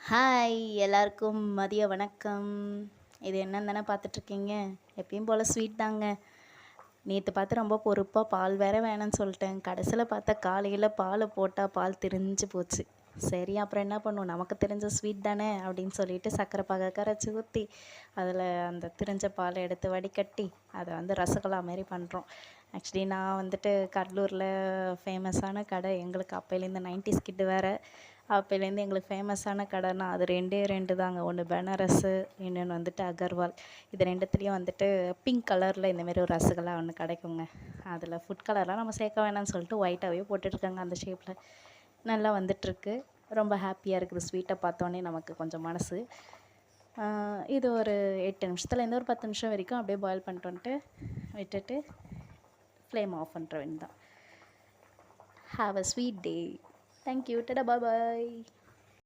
Hi எல்லாருக்கும் மதிய வணக்கம். இது என்னன்னு தானே பார்த்துட்ருக்கீங்க. எப்பயும் போல் ஸ்வீட் தாங்க. நேற்று பார்த்து ரொம்ப பொறுப்பாக பால் வேற வேணும்னு சொல்லிட்டேன். கடைசியில் பார்த்தா காலையில் பாலை போட்டால் பால் திரிஞ்சு போச்சு. சரி அப்புறம் என்ன பண்ணுவோம், நமக்கு தெரிஞ்ச ஸ்வீட் தானே அப்படின்னு சொல்லிட்டு சர்க்கரை பாகை கரைச்சி ஊற்றி அதில் அந்த திரிஞ்ச பாலை எடுத்து வடிகட்டி அதை ரசகுல்லா மாரி பண்ணுறோம். ஆக்சுவலி நான் கடலூரில் ஃபேமஸான கடை, எங்களுக்கு அப்போலேருந்து 90s கிட்டு வேறு. அப்போலேருந்து எங்களுக்கு ஃபேமஸான கடைன்னா அது ரெண்டே ரெண்டு தாங்க. ஒன்று பெனாரஸு, இன்னொன்று அகர்வால். இது ரெண்டுத்துலேயும் பிங்க் கலரில் இந்தமாரி ஒரு ரசகுல்லா ஒன்று கிடைக்குங்க. அதில் ஃபுட் கலர்லாம் நம்ம சேர்க்க வேணாம்னு சொல்லிட்டு ஒயிட்டாகவே போட்டுட்ருக்காங்க அந்த ஷேப்பில். நல்லா வந்துட்டுருக்கு. ரொம்ப ஹாப்பியாக இருக்குது. ஸ்வீட்டை பார்த்தோன்னே நமக்கு கொஞ்சம் மனசு. இது ஒரு 8 நிமிஷத்துலேருந்து ஒரு 10 நிமிஷம் வரைக்கும் அப்படியே பாயில் பண்ணிட்டு வந்துட்டு விட்டுட்டு ஃப்ளேம் ஆஃப் பண்ணுற வேண்டியது தான். Have a sweet day. Thank you. டடா பாய் பாய்.